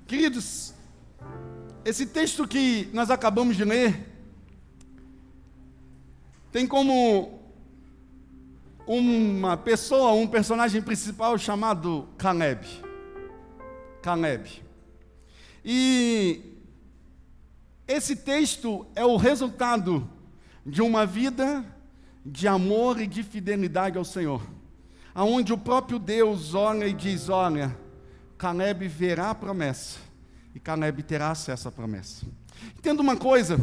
Queridos, esse texto que nós acabamos de ler tem como uma pessoa, um personagem principal chamado Caleb. E esse texto é o resultado de uma vida de amor e de fidelidade ao Senhor, aonde o próprio Deus olha e diz: olha, Caleb verá a promessa e Caleb terá acesso à promessa. Entenda uma coisa,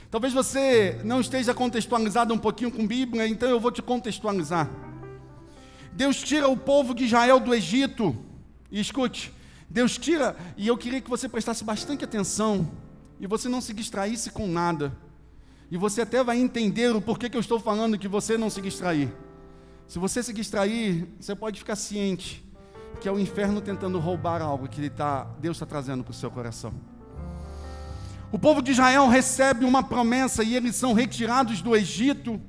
talvez você não esteja contextualizado um pouquinho com Bíblia, então eu vou te contextualizar. Deus tira o povo de Israel do Egito, e escute, Deus tira, e eu queria que você prestasse bastante atenção, e você não se distraísse com nada, e você até vai entender o porquê que eu estou falando que você não se distrair. Se você se distrair, você pode ficar ciente que é o inferno tentando roubar algo que Deus está trazendo para o seu coração. O povo de Israel recebe uma promessa e eles são retirados do Egito,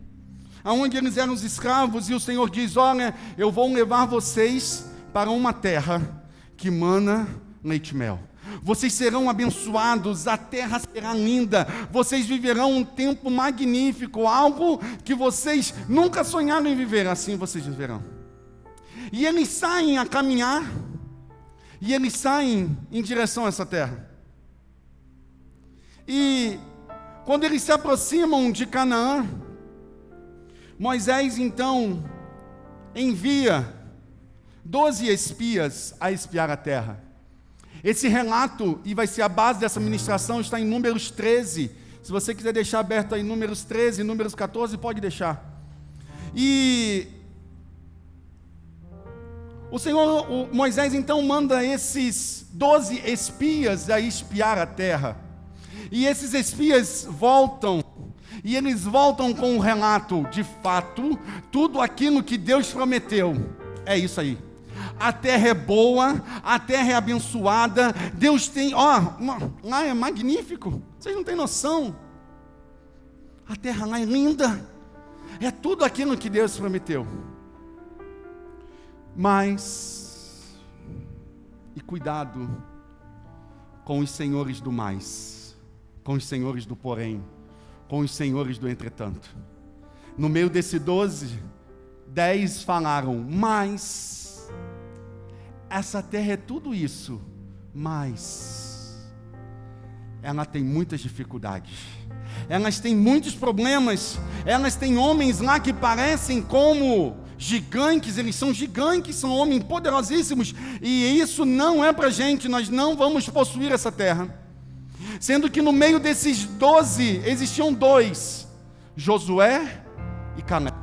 aonde eles eram os escravos, e o Senhor diz: olha, eu vou levar vocês para uma terra que mana leite e mel. Vocês serão abençoados, a terra será linda, vocês viverão um tempo magnífico, algo que vocês nunca sonharam em viver, assim vocês viverão. E eles saem a caminhar, e eles saem em direção a essa terra. E quando eles se aproximam de Canaã, Moisés então envia 12 espias a espiar a terra. Esse relato, e vai ser a base dessa ministração, está em Números 13. Se você quiser deixar aberto aí Números 13, Números 14, pode deixar. E Moisés então manda esses 12 espias a espiar a terra. E esses espias voltam, e eles voltam com um relato: de fato, tudo aquilo que Deus prometeu, é isso aí. A terra é boa, a terra é abençoada, Deus tem, lá é magnífico, vocês não têm noção. A terra lá é linda, é tudo aquilo que Deus prometeu. Mas, e cuidado com os senhores do mais, com os senhores do porém, com os senhores do entretanto. No meio desse 12, 10 falaram: mas essa terra é tudo isso, mas ela tem muitas dificuldades, elas têm muitos problemas, elas têm homens lá que parecem como gigantes, eles são gigantes, são homens poderosíssimos, e isso não é para a gente, nós não vamos possuir essa terra. Sendo que no meio desses 12 existiam 2, Josué e Caleb.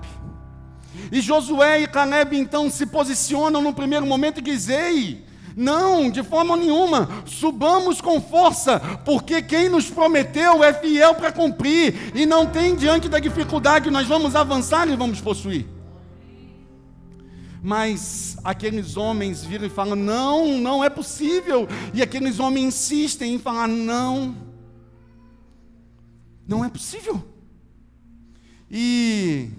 E Josué e Caleb então se posicionam no primeiro momento e dizem: ei, não, de forma nenhuma, subamos com força, porque quem nos prometeu é fiel para cumprir, e não tem diante da dificuldade, nós vamos avançar e vamos possuir. Mas aqueles homens viram e falam: não, não é possível. E aqueles homens insistem em falar: não é possível. E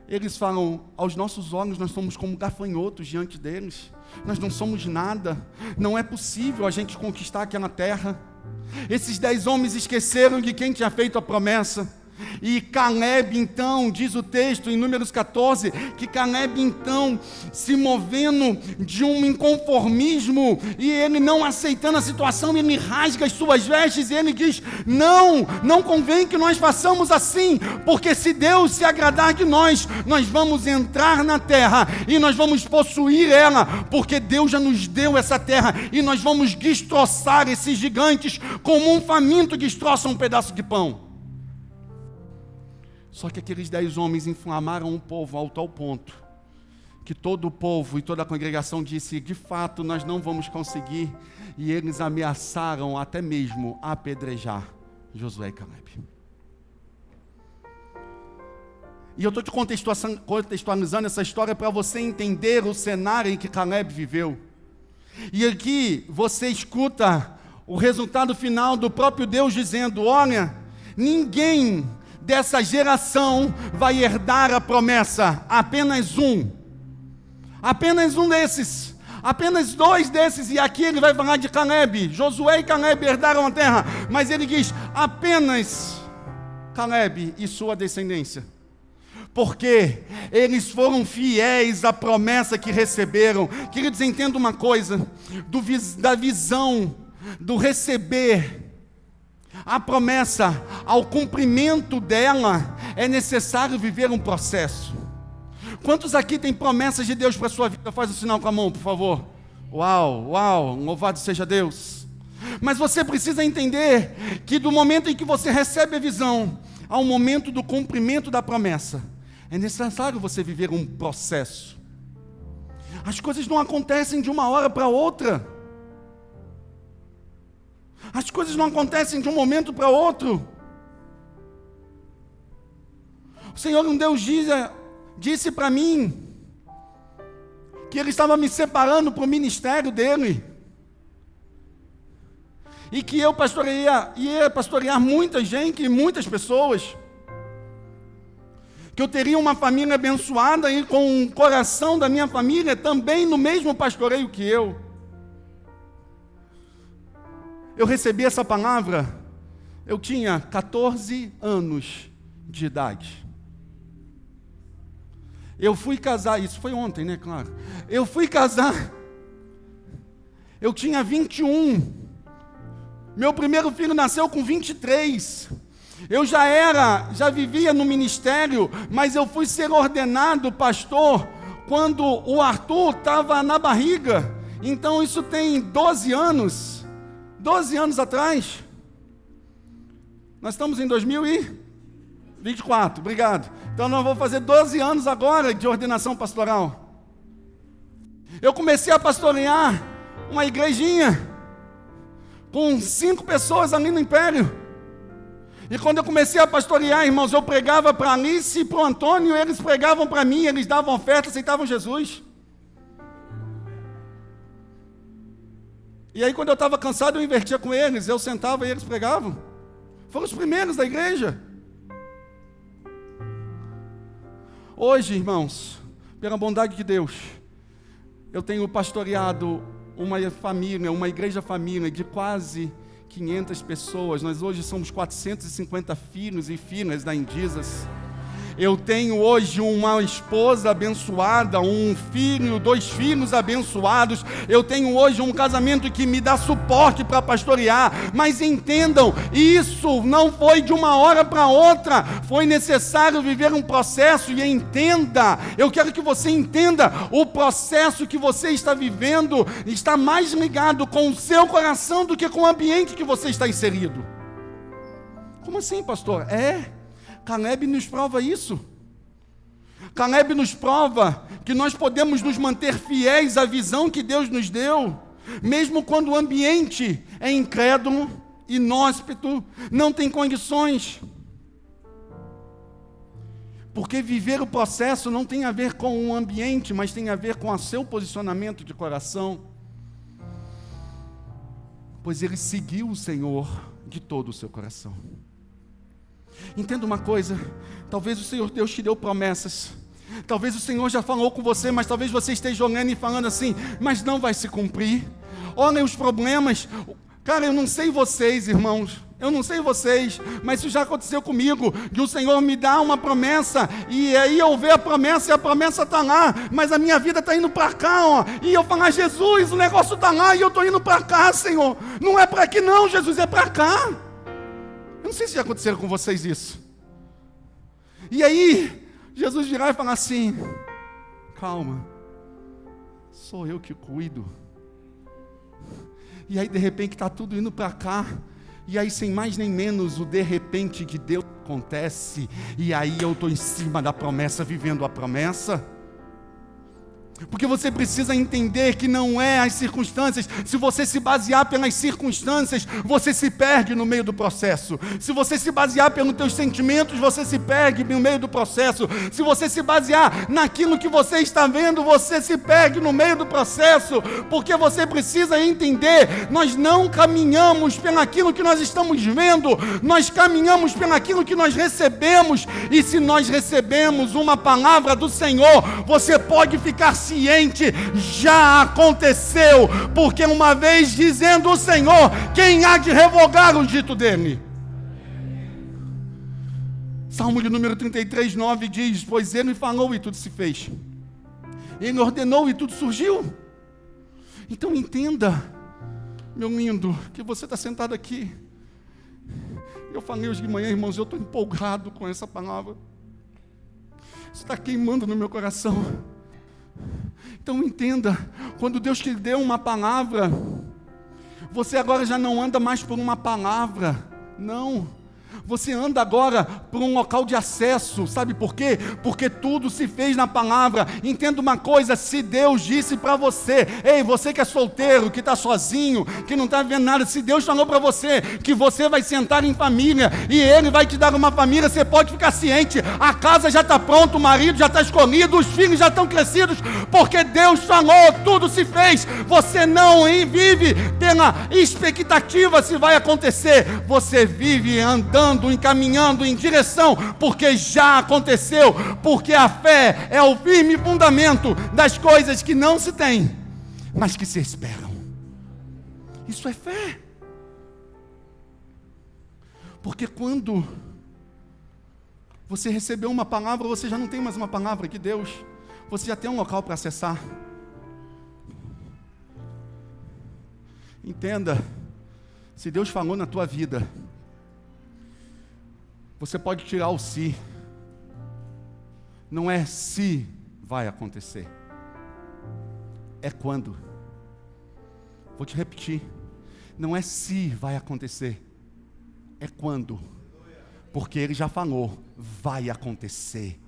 eles falam: aos nossos olhos nós somos como gafanhotos diante deles, nós não somos nada, não é possível a gente conquistar aquela terra. Esses 10 homens esqueceram de quem tinha feito a promessa. E Caleb então, diz o texto em Números 14, que Caleb então, se movendo de um inconformismo, e ele não aceitando a situação, ele rasga as suas vestes, e ele diz: não convém que nós façamos assim, porque se Deus se agradar de nós, nós vamos entrar na terra, e nós vamos possuir ela, porque Deus já nos deu essa terra, e nós vamos destroçar esses gigantes, como um faminto destroça um pedaço de pão. Só que aqueles 10 homens inflamaram o povo ao tal ponto que todo o povo e toda a congregação disse: de fato nós não vamos conseguir, e eles ameaçaram até mesmo apedrejar Josué e Caleb. E eu estou te contextualizando essa história para você entender o cenário em que Caleb viveu. E aqui você escuta o resultado final do próprio Deus dizendo: olha, ninguém dessa geração vai herdar a promessa, apenas um desses, Apenas 2 desses, e aqui ele vai falar de Caleb. Josué e Caleb herdaram a terra, mas ele diz, apenas Caleb e sua descendência. Porque eles foram fiéis à promessa que receberam. Queridos, entenda uma coisa, da visão, do receber a promessa, ao cumprimento dela, é necessário viver um processo. Quantos aqui têm promessas de Deus para a sua vida? Faz o sinal com a mão, por favor. Uau, uau, louvado seja Deus. Mas você precisa entender que do momento em que você recebe a visão, ao momento do cumprimento da promessa, é necessário você viver um processo. As coisas não acontecem de uma hora para outra. As coisas não acontecem de um momento para outro. O Senhor, um Deus, disse para mim que Ele estava me separando para o ministério dEle. E que eu ia pastorear muita gente e muitas pessoas. Que eu teria uma família abençoada e com o coração da minha família também no mesmo pastoreio que eu. Eu recebi essa palavra, eu tinha 14 anos de idade. Eu fui casar, isso foi ontem, né, claro. Eu fui casar, eu tinha 21. Meu primeiro filho nasceu com 23. Eu já vivia no ministério, mas eu fui ser ordenado pastor quando o Arthur estava na barriga. Então isso tem 12 anos atrás. Nós estamos em 2024, obrigado. Então nós vamos fazer 12 anos agora de ordenação pastoral. Eu comecei a pastorear uma igrejinha com 5 pessoas ali no Império. E quando eu comecei a pastorear, irmãos, eu pregava para Alice e para o Antônio, eles pregavam para mim, eles davam oferta, aceitavam Jesus. E aí quando eu estava cansado, eu invertia com eles, eu sentava e eles pregavam. Foram os primeiros da igreja. Hoje, irmãos, pela bondade de Deus, eu tenho pastoreado uma família, uma igreja família de quase 500 pessoas. Nós hoje somos 450 filhos e filhas da Indizas. Eu tenho hoje uma esposa abençoada, um filho, 2 filhos abençoados. Eu tenho hoje um casamento que me dá suporte para pastorear. Mas entendam, isso não foi de uma hora para outra. Foi necessário viver um processo. E entenda, eu quero que você entenda, o processo que você está vivendo está mais ligado com o seu coração do que com o ambiente que você está inserido. Como assim, pastor? Caleb nos prova isso. Caleb nos prova que nós podemos nos manter fiéis à visão que Deus nos deu, mesmo quando o ambiente é incrédulo, inóspito, não tem condições. Porque viver o processo não tem a ver com o ambiente, mas tem a ver com o seu posicionamento de coração. Pois ele seguiu o Senhor de todo o seu coração. Entenda uma coisa, talvez o Senhor Deus te deu promessas, talvez o Senhor já falou com você, mas talvez você esteja olhando e falando assim, mas não vai se cumprir. Olhem os problemas. Cara, eu não sei vocês, irmãos, eu não sei vocês, mas isso já aconteceu comigo, de o Senhor me dá uma promessa, e aí eu ver a promessa, e a promessa está lá, mas a minha vida está indo para cá, ó, e eu falar, Jesus, o negócio está lá, e eu estou indo para cá, Senhor, não é para aqui não, Jesus, é para cá. Eu não sei se já aconteceu com vocês isso. E aí, Jesus virar e falar assim, calma, sou eu que cuido. E aí de repente está tudo indo para cá. E aí sem mais nem menos o de repente de Deus acontece. E aí eu estou em cima da promessa, vivendo a promessa. Porque você precisa entender que não é as circunstâncias. Se você se basear pelas circunstâncias, você se perde no meio do processo. Se você se basear pelos teus sentimentos, você se perde no meio do processo. Se você se basear naquilo que você está vendo, você se perde no meio do processo. Porque você precisa entender, nós não caminhamos pelaquilo que nós estamos vendo, nós caminhamos pelaquilo que nós recebemos. E se nós recebemos uma palavra do Senhor, você pode ficar ciente, já aconteceu, porque uma vez dizendo o Senhor, quem há de revogar o dito dele? Salmo de número 33, 9 diz, pois ele falou e tudo se fez. Ele ordenou e tudo surgiu. Então entenda, meu lindo, que você está sentado aqui. Eu falei hoje de manhã, irmãos, eu estou empolgado com essa palavra. Isso está queimando no meu coração. Então entenda, quando Deus te deu uma palavra, você agora já não anda mais por uma palavra, não. Você anda agora por um local de acesso, sabe por quê? Porque tudo se fez na palavra. Entenda uma coisa, se Deus disse para você, ei, você que é solteiro, que está sozinho, que não está vendo nada, se Deus falou para você que você vai sentar em família e Ele vai te dar uma família, você pode ficar ciente, a casa já está pronta, o marido já está escolhido, os filhos já estão crescidos, porque Deus falou, tudo se fez. Você não vive pela expectativa se vai acontecer, você vive andando, encaminhando em direção, porque já aconteceu, porque a fé é o firme fundamento das coisas que não se têm, mas que se esperam. Isso é fé. Porque quando você recebeu uma palavra, você já não tem mais uma palavra de Deus, você já tem um local para acessar. Entenda, se Deus falou na tua vida, você pode tirar o se. Não é se vai acontecer, é quando. Vou te repetir, não é se vai acontecer, é quando. Porque Ele já falou, vai acontecer.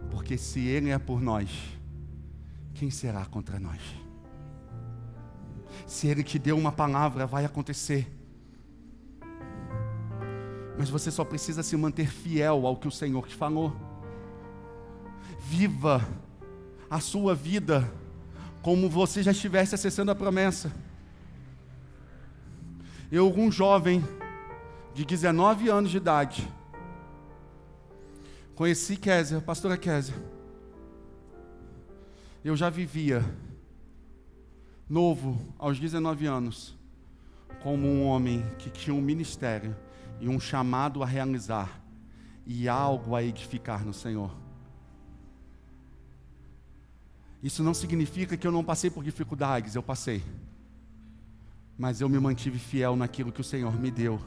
Porque se Ele é por nós, quem será contra nós? Se Ele te deu uma palavra, vai acontecer. Mas você só precisa se manter fiel ao que o Senhor te falou. Viva a sua vida como você já estivesse acessando a promessa. Eu, um jovem de 19 anos de idade, conheci Kézia, pastora Kézia. Eu já vivia novo aos 19 anos, como um homem que tinha um ministério e um chamado a realizar, e algo a edificar no Senhor. Isso não significa que eu não passei por dificuldades, eu passei. Mas eu me mantive fiel naquilo que o Senhor me deu.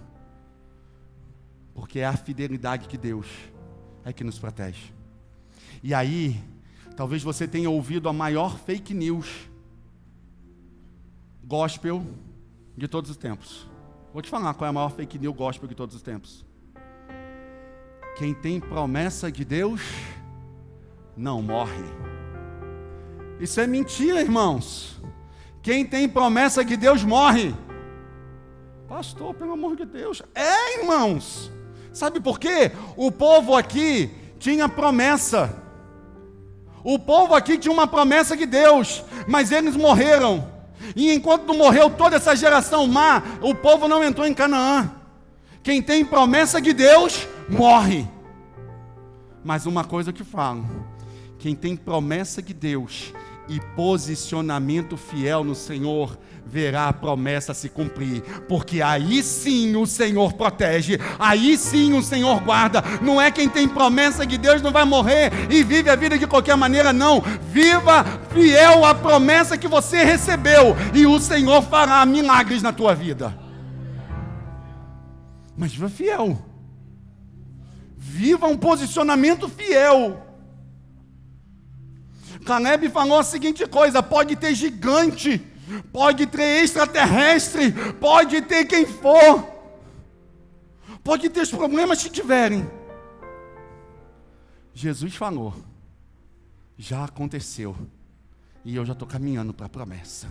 Porque é a fidelidade de Deus é que nos protege. E aí, talvez você tenha ouvido a maior fake news gospel de todos os tempos. Vou te falar qual é a maior fake news gospel de todos os tempos. Quem tem promessa de Deus não morre. Isso é mentira, irmãos. Quem tem promessa de Deus morre. Pastor, pelo amor de Deus. É, irmãos. Sabe por quê? O povo aqui tinha promessa. O povo aqui tinha uma promessa de Deus, mas eles morreram. E enquanto não morreu toda essa geração má, o povo não entrou em Canaã. Quem tem promessa de Deus, morre. Mas uma coisa que falo, quem tem promessa de Deus e posicionamento fiel no Senhor, verá a promessa se cumprir, porque aí sim o Senhor protege, aí sim o Senhor guarda. Não é quem tem promessa de Deus não vai morrer e vive a vida de qualquer maneira, não. Viva fiel à promessa que você recebeu, e o Senhor fará milagres na tua vida. Mas viva fiel, viva um posicionamento fiel. Caleb falou a seguinte coisa: pode ter gigante, pode ter extraterrestre, pode ter quem for, pode ter os problemas que tiverem. Jesus falou, já aconteceu, e eu já estou caminhando para a promessa.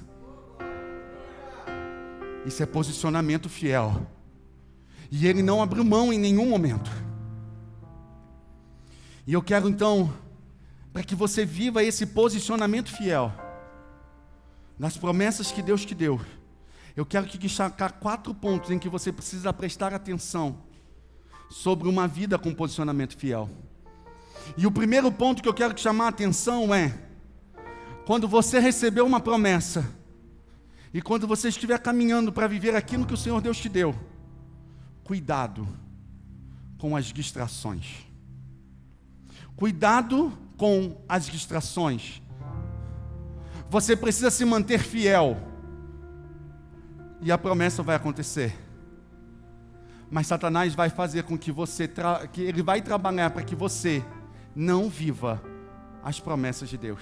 Isso é posicionamento fiel, e Ele não abriu mão em nenhum momento. E eu quero então, para que você viva esse posicionamento fiel nas promessas que Deus te deu, eu quero te destacar 4 pontos em que você precisa prestar atenção sobre uma vida com posicionamento fiel. E o primeiro ponto que eu quero te chamar a atenção é: quando você recebeu uma promessa, e quando você estiver caminhando para viver aquilo que o Senhor Deus te deu, cuidado com as distrações. Cuidado com as distrações. Você precisa se manter fiel, e a promessa vai acontecer. Mas Satanás vai fazer com que que ele vai trabalhar para que você não viva as promessas de Deus,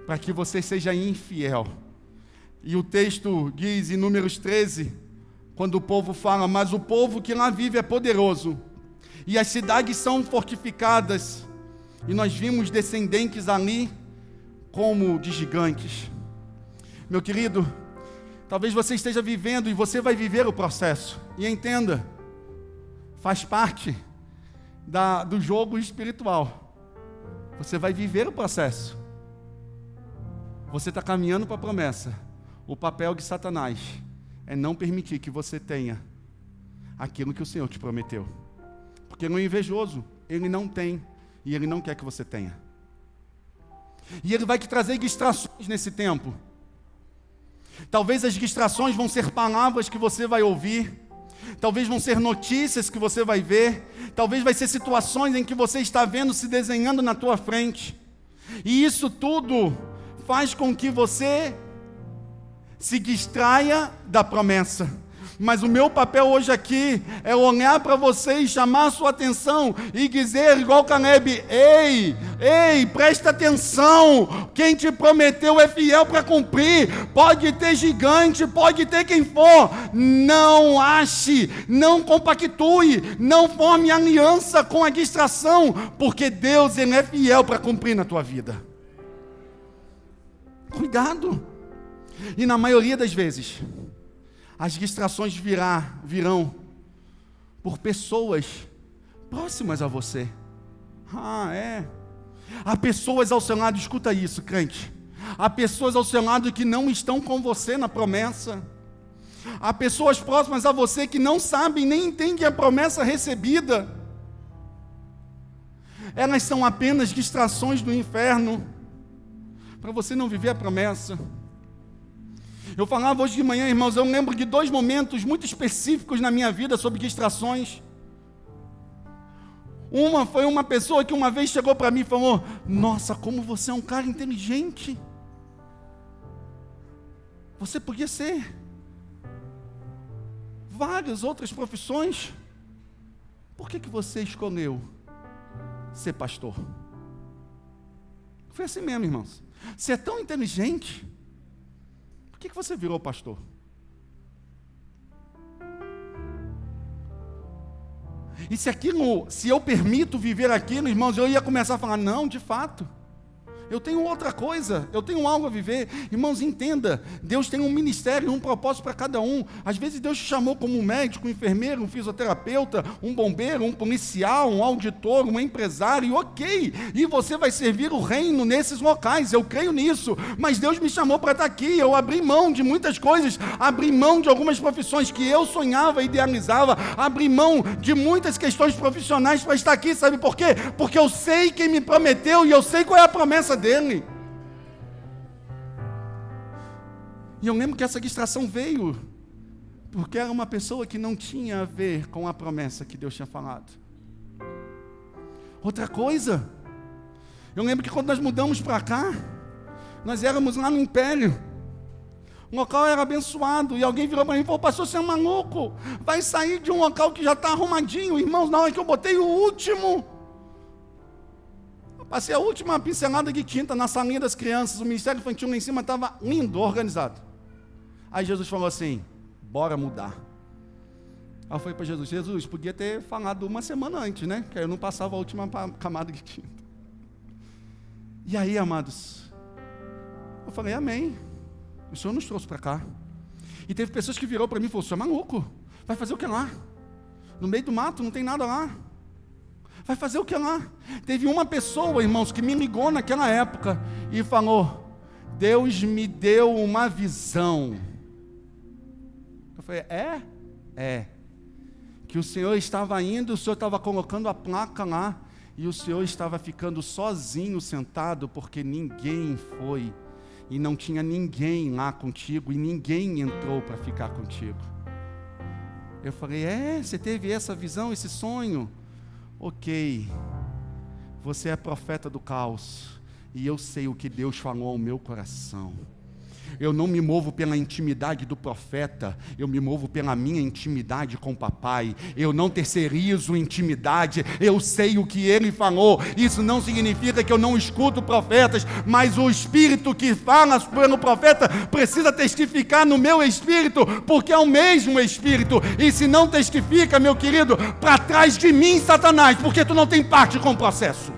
para que você seja infiel. E o texto diz em Números 13, quando o povo fala: mas o povo que lá vive é poderoso, e as cidades são fortificadas, e nós vimos descendentes ali como de gigantes. Meu querido, talvez você esteja vivendo, e você vai viver o processo, e entenda, faz parte do jogo espiritual. Você vai viver o processo. Você está caminhando para a promessa. O papel de Satanás é não permitir que você tenha aquilo que o Senhor te prometeu. Porque ele é um invejoso, ele não tem, e ele não quer que você tenha. E ele vai te trazer distrações nesse tempo. Talvez as distrações vão ser palavras que você vai ouvir, talvez vão ser notícias que você vai ver, talvez vai ser situações em que você está vendo se desenhando na tua frente. E isso tudo faz com que você se distraia da promessa. Mas o meu papel hoje aqui é olhar para você e chamar a sua atenção e dizer, igual Caleb: ei, presta atenção, quem te prometeu é fiel para cumprir. Pode ter gigante, pode ter quem for, não ache, não compactue, não forme aliança com a distração, porque Deus, Ele é fiel para cumprir na tua vida. Cuidado. E na maioria das vezes, as distrações virão por pessoas próximas a você. Há pessoas ao seu lado, escuta isso, crente. Há pessoas ao seu lado que não estão com você na promessa. Há pessoas próximas a você que não sabem nem entendem a promessa recebida. Elas são apenas distrações do inferno para você não viver a promessa. Eu falava hoje de manhã, irmãos, eu lembro de 2 momentos muito específicos na minha vida sobre distrações. Uma foi uma pessoa que uma vez chegou para mim e falou: nossa, como você é um cara inteligente. Você podia ser várias outras profissões. Por que você escolheu ser pastor? Foi assim mesmo, irmãos. Você é tão inteligente, por que você virou pastor? E se eu permito viver aquilo, irmãos, eu ia começar a falar: não, de fato, eu tenho outra coisa, eu tenho algo a viver. Irmãos, entenda, Deus tem um ministério, um propósito para cada um. Às vezes Deus te chamou como um médico, um enfermeiro, um fisioterapeuta, um bombeiro, um policial, um auditor, um empresário, ok. E você vai servir o reino nesses locais, eu creio nisso. Mas Deus me chamou para estar aqui, eu abri mão de muitas coisas, abri mão de algumas profissões que eu sonhava, idealizava, abri mão de muitas questões profissionais para estar aqui, sabe por quê? Porque eu sei quem me prometeu e eu sei qual é a promessa dele. E eu lembro que essa distração veio porque era uma pessoa que não tinha a ver com a promessa que Deus tinha falado. Outra coisa, eu lembro que quando nós mudamos para cá, nós éramos lá no Império, o local era abençoado, e alguém virou para mim e falou: pastor, você é maluco, vai sair de um local que já está arrumadinho. Irmãos, na hora que eu botei o último, passei a última pincelada de tinta na salinha das crianças, o ministério infantil lá em cima estava lindo, organizado. Aí Jesus falou assim: bora mudar. Aí eu falei para Jesus: podia ter falado uma semana antes, né? Que aí eu não passava a última camada de tinta. E aí, amados, eu falei: amém. O Senhor nos trouxe para cá. E teve pessoas que virou para mim e falou: você é maluco, vai fazer o que lá? No meio do mato, não tem nada lá. Vai fazer o que lá? Teve uma pessoa, irmãos, que me ligou naquela época e falou: Deus me deu uma visão. Eu falei: que o Senhor estava indo, o Senhor estava colocando a placa lá, e o Senhor estava ficando sozinho sentado porque ninguém foi, e não tinha ninguém lá contigo, e ninguém entrou para ficar contigo. Eu falei, você teve essa visão, esse sonho? Ok, você é profeta do caos, e eu sei o que Deus falou ao meu coração. Eu não me movo pela intimidade do profeta, eu me movo pela minha intimidade com o papai. Eu não terceirizo intimidade, eu sei o que ele falou. Isso não significa que eu não escuto profetas, mas o espírito que fala pelo profeta precisa testificar no meu espírito, porque é o mesmo espírito. E se não testifica, meu querido, para trás de mim, Satanás, porque tu não tem parte com o processo.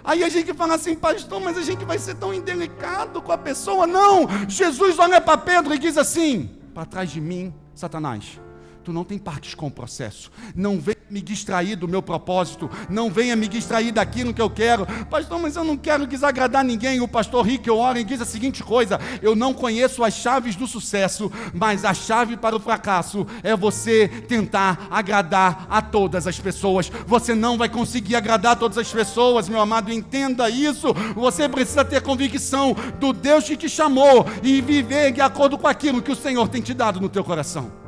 Aí a gente fala assim, pastor, mas a gente vai ser tão indelicado com a pessoa. Não, Jesus olha para Pedro e diz assim, para trás de mim, Satanás, tu não tem partes com o processo. Não venha me distrair do meu propósito, não venha me distrair daquilo que eu quero. Pastor, mas eu não quero desagradar ninguém. O pastor Rick Warren diz a seguinte coisa, eu não conheço as chaves do sucesso, mas a chave para o fracasso é você tentar agradar a todas as pessoas. Você não vai conseguir agradar a todas as pessoas, meu amado, entenda isso. Você precisa ter convicção do Deus que te chamou e viver de acordo com aquilo que o Senhor tem te dado no teu coração.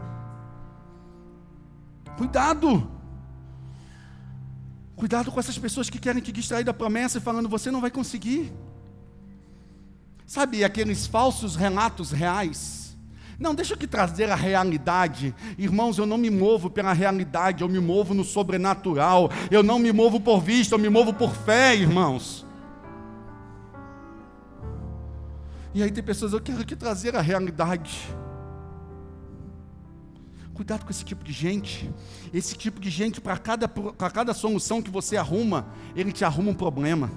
Cuidado com essas pessoas que querem te distrair da promessa e falando, você não vai conseguir. Sabe aqueles falsos relatos reais? Não, deixa eu te trazer a realidade. Irmãos, eu não me movo pela realidade, eu me movo no sobrenatural. Eu não me movo por vista, eu me movo por fé, irmãos. E aí tem pessoas, eu quero te trazer a realidade. Cuidado com esse tipo de gente. Esse tipo de gente, para cada solução que você arruma, ele te arruma um problema.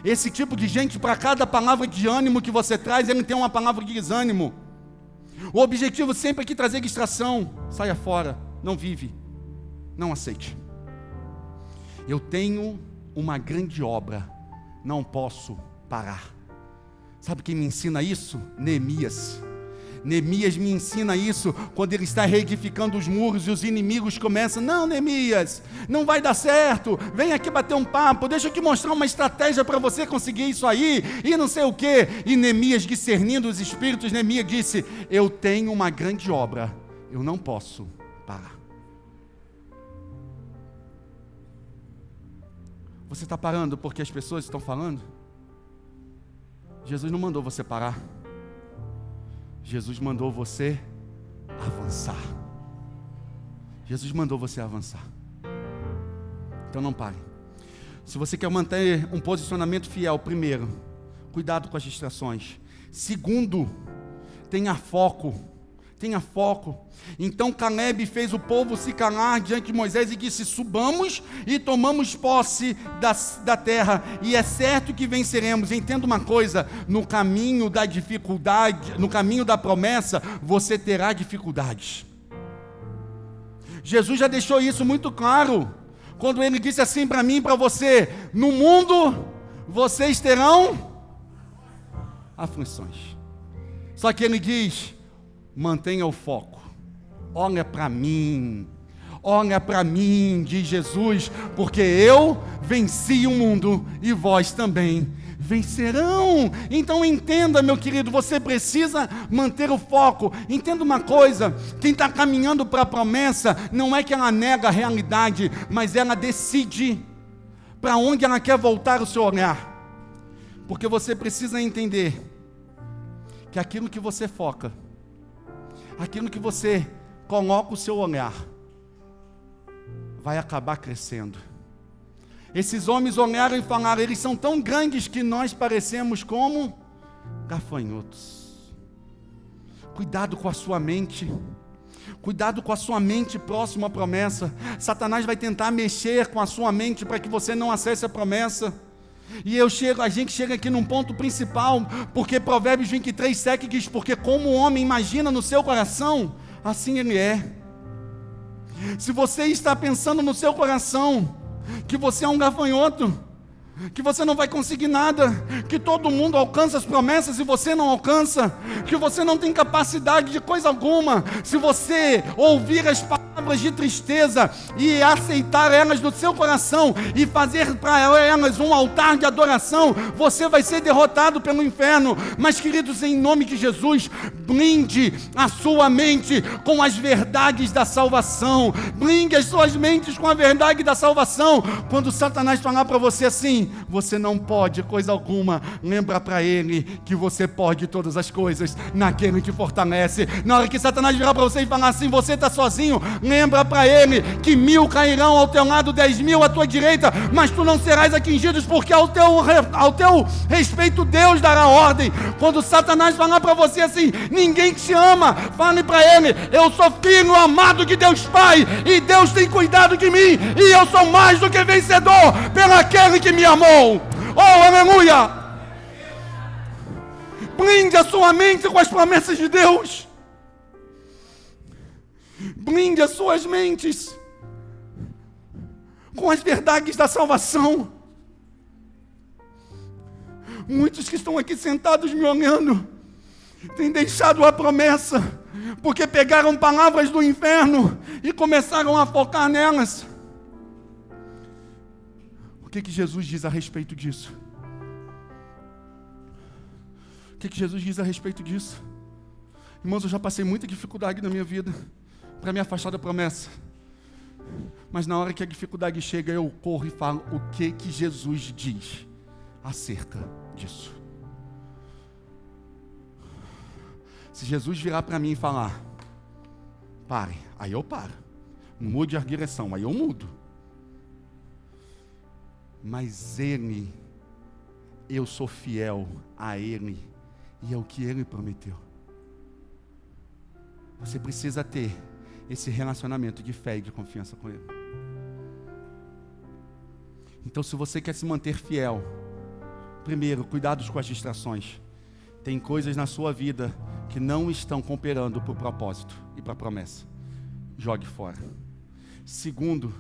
Esse tipo de gente, para cada palavra de ânimo que você traz, ele tem uma palavra de desânimo. O objetivo sempre é que trazer distração. Saia fora, não vive, não aceite. Eu tenho uma grande obra, não posso parar. Sabe quem me ensina isso? Neemias. Neemias me ensina isso quando ele está reedificando os muros e os inimigos começam, não, Neemias, não vai dar certo, vem aqui bater um papo, deixa eu te mostrar uma estratégia para você conseguir isso aí, e não sei o que. E Neemias, discernindo os espíritos, Neemias disse, eu tenho uma grande obra, eu não posso parar. Você está parando porque as pessoas estão falando? Jesus não mandou você parar. Jesus mandou você avançar. Jesus mandou você avançar. Então não pare. Se você quer manter um posicionamento fiel, primeiro, cuidado com as distrações. Segundo, tenha foco. Tenha foco. Então Caleb fez o povo se calar diante de Moisés e disse, subamos e tomamos posse da terra, e é certo que venceremos. Entenda uma coisa, no caminho da dificuldade, no caminho da promessa, você terá dificuldades. Jesus já deixou isso muito claro, quando ele disse assim para mim e para você, no mundo vocês terão aflições. Só que ele diz, mantenha o foco, olha para mim, diz Jesus, porque eu venci o mundo e vós também vencerão. Então entenda, meu querido, você precisa manter o foco. Entenda uma coisa, quem está caminhando para a promessa, não é que ela nega a realidade, mas ela decide para onde ela quer voltar o seu olhar, porque você precisa entender que aquilo que você foca, aquilo que você coloca o seu olhar, vai acabar crescendo. Esses homens olharam e falaram, eles são tão grandes que nós parecemos como gafanhotos. Cuidado com a sua mente. Cuidado com a sua mente próxima à promessa. Satanás vai tentar mexer com a sua mente para que você não acesse a promessa. E a gente chega aqui num ponto principal, porque Provérbios 23:7 diz, porque como o homem imagina no seu coração, assim ele é. Se você está pensando no seu coração que você é um gafanhoto, que você não vai conseguir nada, que todo mundo alcança as promessas e você não alcança, que você não tem capacidade de coisa alguma. Se você ouvir as palavras de tristeza e aceitar elas no seu coração e fazer para elas um altar de adoração, você vai ser derrotado pelo inferno. Mas, queridos, em nome de Jesus, blinde a sua mente com as verdades da salvação, blinde as suas mentes com a verdade da salvação. Quando Satanás falar para você assim: você não pode coisa alguma, lembra para ele que você pode todas as coisas naquele que fortalece. Na hora que Satanás virar para você e falar assim: você está sozinho, lembra para ele que 1000 cairão ao teu lado, 10.000 à tua direita, mas tu não serás atingido, porque ao teu respeito Deus dará ordem. Quando Satanás falar para você assim: ninguém te ama, fale para ele: eu sou filho amado de Deus Pai, e Deus tem cuidado de mim, e eu sou mais do que vencedor pelo aquele que me amou. Oh, aleluia! Blinde a sua mente com as promessas de Deus. Blinde as suas mentes com as verdades da salvação. Muitos que estão aqui sentados me olhando têm deixado a promessa, porque pegaram palavras do inferno e começaram a focar nelas. O que Jesus diz a respeito disso? O que Jesus diz a respeito disso? Irmãos, eu já passei muita dificuldade na minha vida para me afastar da promessa. Mas na hora que a dificuldade chega, eu corro e falo: o que Jesus diz acerca disso? Se Jesus virar para mim e falar: pare, aí eu paro. Mude a direção, aí eu mudo. Mas Ele, eu sou fiel a Ele, e é o que Ele prometeu. Você precisa ter esse relacionamento de fé e de confiança com Ele. Então, se você quer se manter fiel, primeiro, cuidados com as distrações. Tem coisas na sua vida que não estão cooperando para o propósito e para a promessa. Jogue fora. Segundo,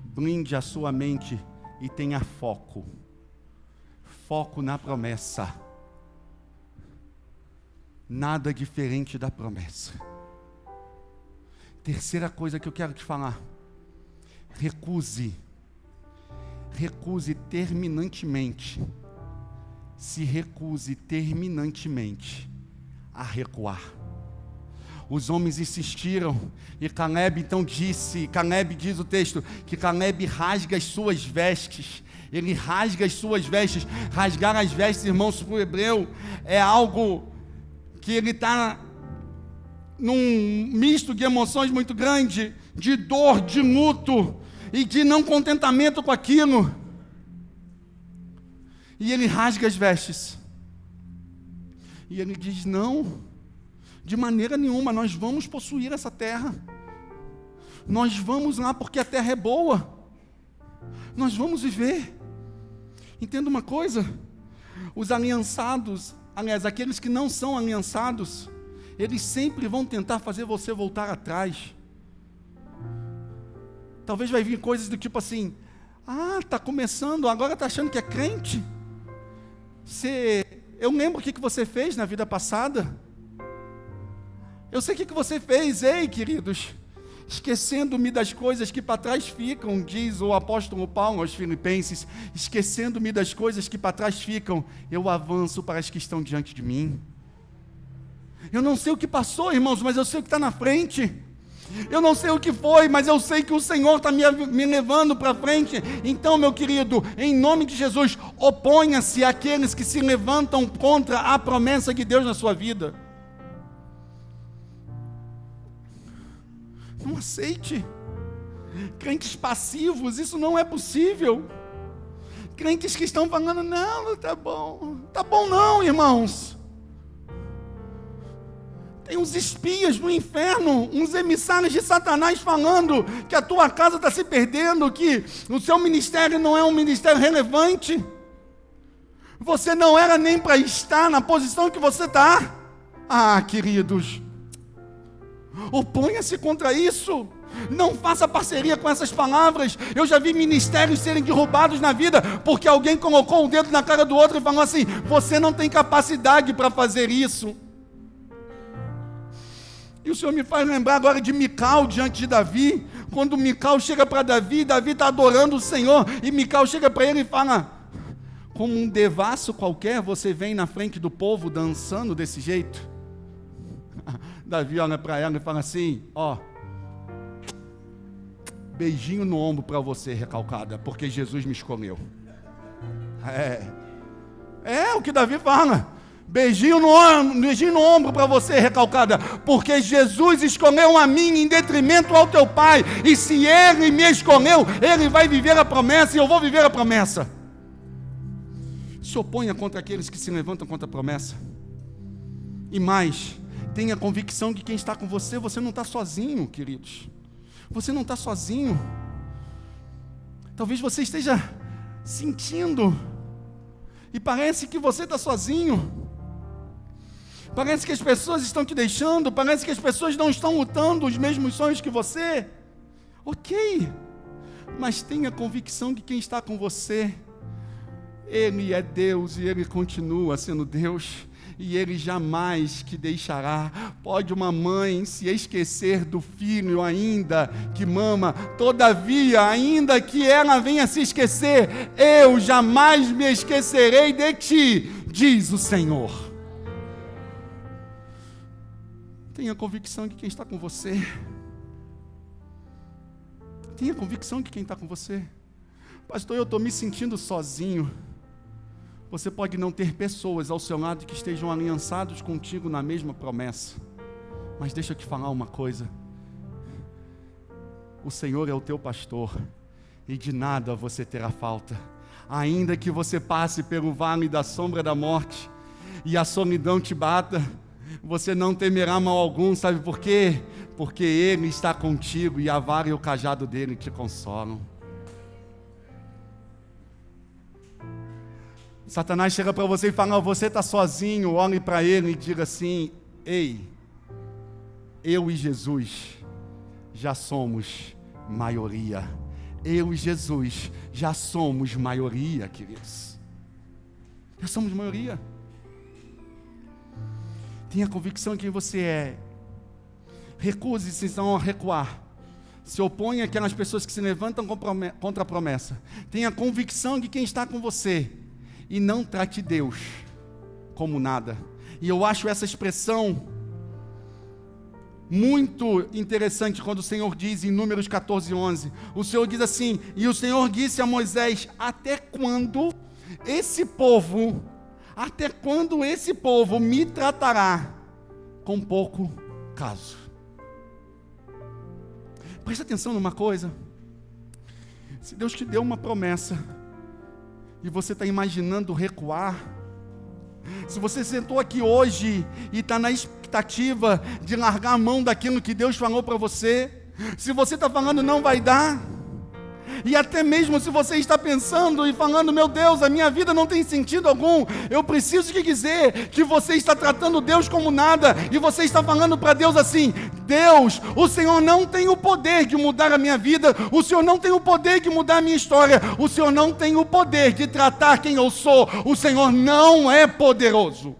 blinde a sua mente e tenha foco. Foco na promessa. Nada diferente da promessa. Terceira coisa que eu quero te falar: recuse terminantemente, se recuse terminantemente a recuar. Os homens insistiram, e Caleb diz o texto, que Caleb rasga as suas vestes. Ele rasga as suas vestes. Rasgar as vestes, irmãos, para o hebreu, é algo que ele está num misto de emoções muito grande, de dor, de luto e de não contentamento com aquilo. E ele rasga as vestes. E ele diz: não, de maneira nenhuma, nós vamos possuir essa terra. Nós vamos lá porque a terra é boa. Nós vamos viver. Entenda uma coisa: os aliançados, aliás, aqueles que não são aliançados, eles sempre vão tentar fazer você voltar atrás. Talvez vai vir coisas do tipo assim: ah, está começando, agora está achando que é crente? Eu lembro o que você fez na vida passada. Eu sei o que você fez. Ei, queridos, esquecendo-me das coisas que para trás ficam, diz o apóstolo Paulo aos Filipenses, esquecendo-me das coisas que para trás ficam, eu avanço para as que estão diante de mim. Eu não sei o que passou, irmãos, mas eu sei o que está na frente. Eu não sei o que foi, mas eu sei que o Senhor está me levando para frente. Então, meu querido, em nome de Jesus, oponha-se àqueles que se levantam contra a promessa de Deus na sua vida. Não aceite. Crentes passivos, isso não é possível. Crentes que estão falando: não, tá bom não, irmãos. Tem uns espias no inferno, uns emissários de Satanás falando que a tua casa está se perdendo, que o seu ministério não é um ministério relevante. Você não era nem para estar na posição que você está. Ah, queridos, oponha-se contra isso. Não faça parceria com essas palavras. Eu já vi ministérios serem derrubados na vida, porque alguém colocou o dedo na cara do outro e falou assim: você não tem capacidade para fazer isso. E o Senhor me faz lembrar agora de Mical diante de Davi. Quando Mical chega para Davi, Davi está adorando o Senhor, e Mical chega para ele e fala: como um devasso qualquer, você vem na frente do povo dançando desse jeito? Davi olha para ela e fala assim: ó, beijinho no ombro para você, recalcada, porque Jesus me escolheu. É o que Davi fala. Beijinho no ombro para você, recalcada, porque Jesus escolheu a mim em detrimento ao teu pai, e se ele me escolheu, ele vai viver a promessa, e eu vou viver a promessa. Se oponha contra aqueles que se levantam contra a promessa. E mais, tenha convicção de quem está com você. Você não está sozinho, queridos. Você não está sozinho. Talvez você esteja sentindo, e parece que você está sozinho. Parece que as pessoas estão te deixando, parece que as pessoas não estão lutando os mesmos sonhos que você. Ok, mas tenha convicção de quem está com você. Ele é Deus e Ele continua sendo Deus, e Ele jamais te deixará. Pode uma mãe se esquecer do filho ainda que mama, todavia, ainda que ela venha se esquecer, eu jamais me esquecerei de ti, diz o Senhor. Tenha convicção de quem está com você. Tenha convicção de quem está com você. Pastor, eu estou me sentindo sozinho. Você pode não ter pessoas ao seu lado que estejam aliançados contigo na mesma promessa. Mas deixa eu te falar uma coisa. O Senhor é o teu pastor, e de nada você terá falta. Ainda que você passe pelo vale da sombra da morte, e a solidão te bata, você não temerá mal algum. Sabe por quê? Porque Ele está contigo, e a vara e o cajado dele te consolam. Satanás chega para você e fala: você está sozinho. Olhe para ele e diga assim: ei, eu e Jesus já somos maioria. Eu e Jesus já somos maioria, queridos. Já somos maioria. Tenha convicção de quem você é. Recuse-se então a recuar. Se oponha àquelas pessoas que se levantam contra a promessa. Tenha convicção de quem está com você. E não trate Deus como nada. E eu acho essa expressão muito interessante quando o Senhor diz em Números 14:11. O Senhor diz assim: e o Senhor disse a Moisés: até quando esse povo me tratará com pouco caso? Presta atenção numa coisa. Se Deus te deu uma promessa e você está imaginando recuar, se você sentou aqui hoje e está na expectativa de largar a mão daquilo que Deus falou para você, se você está falando não vai dar, e até mesmo se você está pensando e falando: meu Deus, a minha vida não tem sentido algum, eu preciso te dizer que você está tratando Deus como nada, e você está falando para Deus assim: Deus, o Senhor não tem o poder de mudar a minha vida, o Senhor não tem o poder de mudar a minha história, o Senhor não tem o poder de tratar quem eu sou, o Senhor não é poderoso.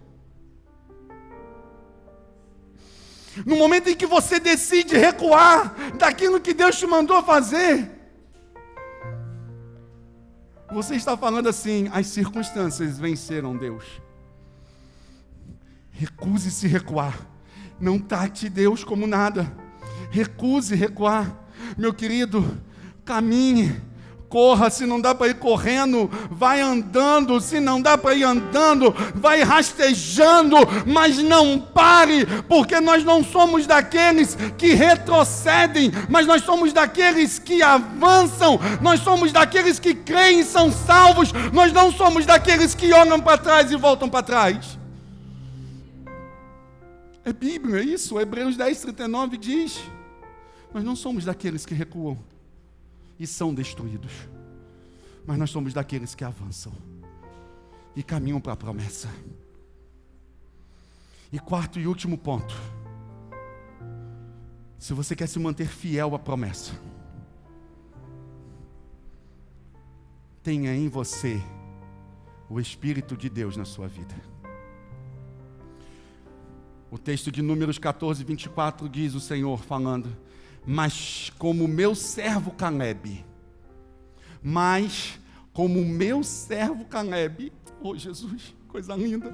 No momento em que você decide recuar daquilo que Deus te mandou fazer, você está falando assim: as circunstâncias venceram Deus. Recuse-se recuar. Não trate Deus como nada. Recuse recuar. Meu querido, caminhe, corra. Se não dá para ir correndo, vai andando. Se não dá para ir andando, vai rastejando, mas não pare, porque nós não somos daqueles que retrocedem, mas nós somos daqueles que avançam. Nós somos daqueles que creem e são salvos. Nós não somos daqueles que olham para trás e voltam para trás. É Bíblia, é isso. Hebreus 10:39 diz: nós não somos daqueles que recuam e são destruídos, mas nós somos daqueles que avançam e caminham para a promessa. E quarto e último ponto: Se você quer se manter fiel à promessa, tenha em você o Espírito de Deus na sua vida. O texto de Números 14, 24 diz o Senhor falando: mas como meu servo Caleb, oh Jesus, coisa linda,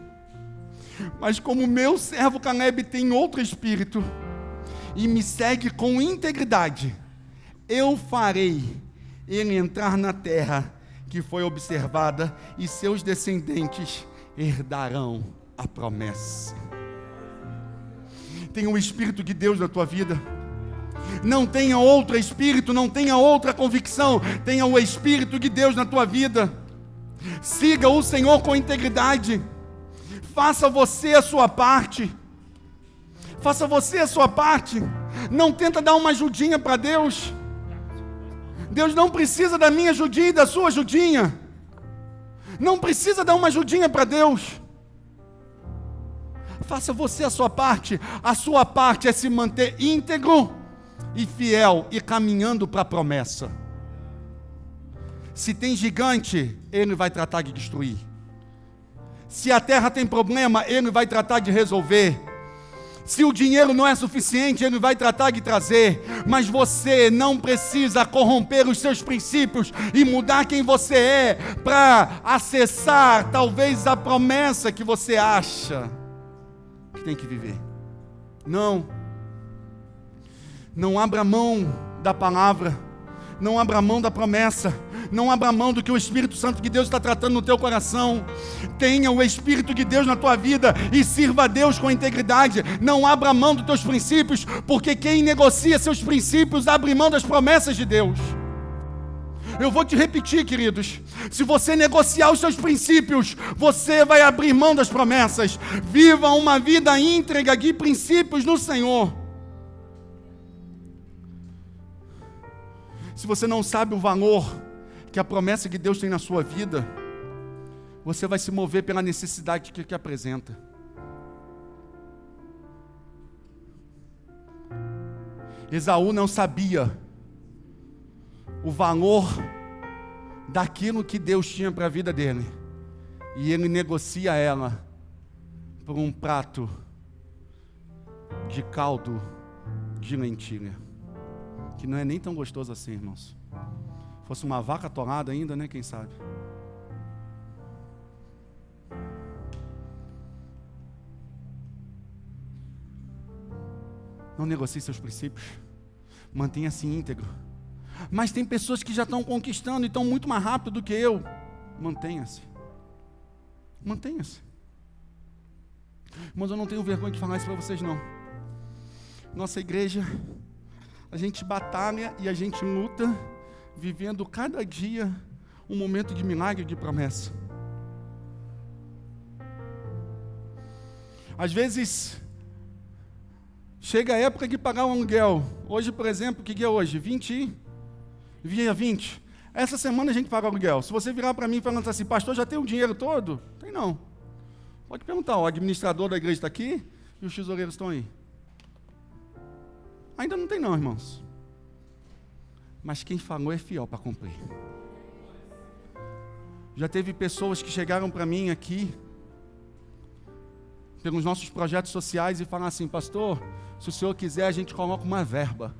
mas como meu servo Caleb tem outro espírito, e me segue com integridade, eu farei ele entrar na terra que foi observada, e seus descendentes herdarão a promessa. Tenha o Espírito de Deus na tua vida. Não tenha outro espírito, não tenha outra convicção. Tenha o Espírito de Deus na tua vida. Siga o Senhor com integridade. Faça você a sua parte. Faça você a sua parte. Não tenta dar uma ajudinha para Deus. Deus não precisa da minha ajudinha e da sua ajudinha. Não precisa dar uma ajudinha para Deus. Faça você a sua parte. A sua parte é se manter íntegro e fiel e caminhando para a promessa. Se tem gigante, Ele vai tratar de destruir. Se a terra tem problema, Ele vai tratar de resolver. Se o dinheiro não é suficiente, Ele vai tratar de trazer. Mas você não precisa corromper os seus princípios e mudar quem você é para acessar talvez a promessa que você acha que tem que viver. Não abra mão da palavra, não abra mão da promessa, não abra mão do que o Espírito Santo de Deus está tratando no teu coração. Tenha o Espírito de Deus na tua vida e sirva a Deus com integridade. Não abra mão dos teus princípios, porque quem negocia seus princípios abre mão das promessas de Deus. Eu vou te repetir, queridos: se você negociar os seus princípios, você vai abrir mão das promessas. Viva uma vida íntegra de princípios no Senhor. Se você não sabe o valor que a promessa que Deus tem na sua vida, você vai se mover pela necessidade que apresenta. Esaú não sabia o valor daquilo que Deus tinha para a vida dele, e ele negocia ela por um prato de caldo de lentilha, que não é nem tão gostoso assim, irmãos. Fosse uma vaca torrada ainda, né? Quem sabe? Não negocie seus princípios. Mantenha-se íntegro. Mas tem pessoas que já estão conquistando e estão muito mais rápido do que eu. Mantenha-se. Mantenha-se. Mas eu não tenho vergonha de falar isso para vocês, não. Nossa igreja, a gente batalha e a gente luta, vivendo cada dia um momento de milagre, de promessa. Às vezes, chega a época de pagar o aluguel. Hoje, por exemplo, que dia é hoje? 20? Essa semana a gente paga o aluguel. Se você virar para mim falando assim: pastor, já tem o dinheiro todo? Tem não. Pode perguntar, o administrador da igreja está aqui e os tesoureiros estão aí. Ainda não tem não, irmãos. Mas quem falou é fiel para cumprir. Já teve pessoas que chegaram para mim aqui, pelos nossos projetos sociais, e falaram assim: pastor, se o senhor quiser, a gente coloca uma verba.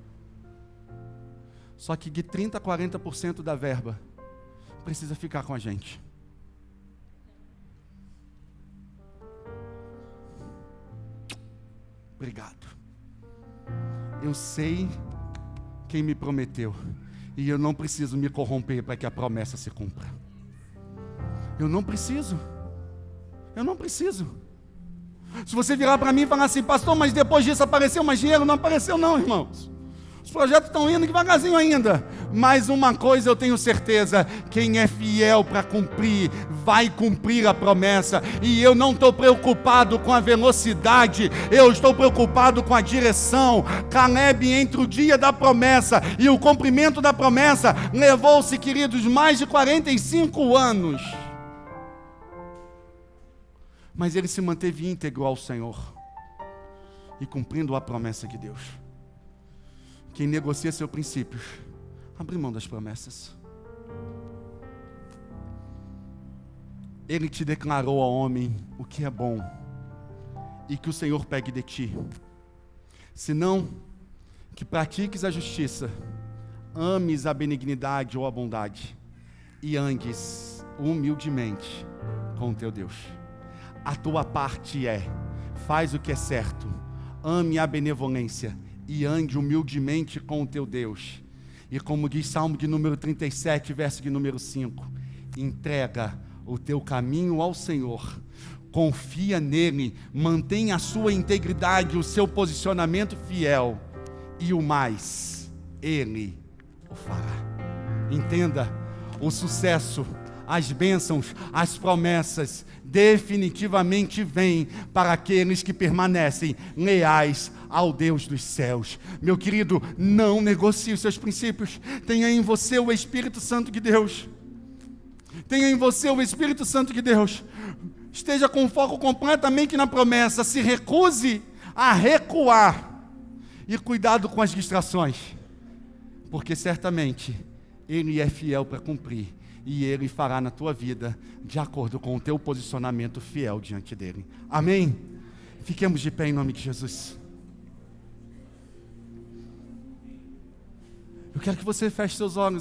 Só que de 30% a 40% da verba precisa ficar com a gente. Obrigado. Eu sei quem me prometeu, e eu não preciso me corromper para que a promessa se cumpra. Eu não preciso. Se você virar para mim e falar assim: pastor, mas depois disso apareceu mais dinheiro? Não apareceu não, irmãos. Os projetos estão indo devagarzinho ainda. Mas uma coisa eu tenho certeza: quem é fiel para cumprir, vai cumprir a promessa. E eu não estou preocupado com a velocidade, eu estou preocupado com a direção. Caleb, entre o dia da promessa e o cumprimento da promessa, levou-se, queridos, mais de 45 anos. Mas ele se manteve íntegro ao Senhor e cumprindo a promessa de Deus. Quem negocia seus princípios, abre mão das promessas. Ele te declarou ao homem o que é bom e que o Senhor pegue de ti. Senão, que pratiques a justiça, ames a benignidade ou a bondade e andes humildemente com o teu Deus. A tua parte faz o que é certo, ame a benevolência e ande humildemente com o teu Deus. E como diz Salmo de número 37, verso de número 5, entrega o teu caminho ao Senhor, confia nele, mantenha a sua integridade, o seu posicionamento fiel, e o mais, ele o fará. Entenda, o sucesso, as bênçãos, as promessas, definitivamente vêm para aqueles que permanecem leais ao Deus dos céus. Meu querido, não negocie os seus princípios. Tenha em você o Espírito Santo de Deus. Tenha em você o Espírito Santo de Deus. Esteja com foco completamente na promessa. Se recuse a recuar. E cuidado com as distrações. Porque certamente Ele é fiel para cumprir. E Ele fará na tua vida de acordo com o teu posicionamento fiel diante dEle. Amém? Fiquemos de pé em nome de Jesus. Eu quero que você feche seus olhos.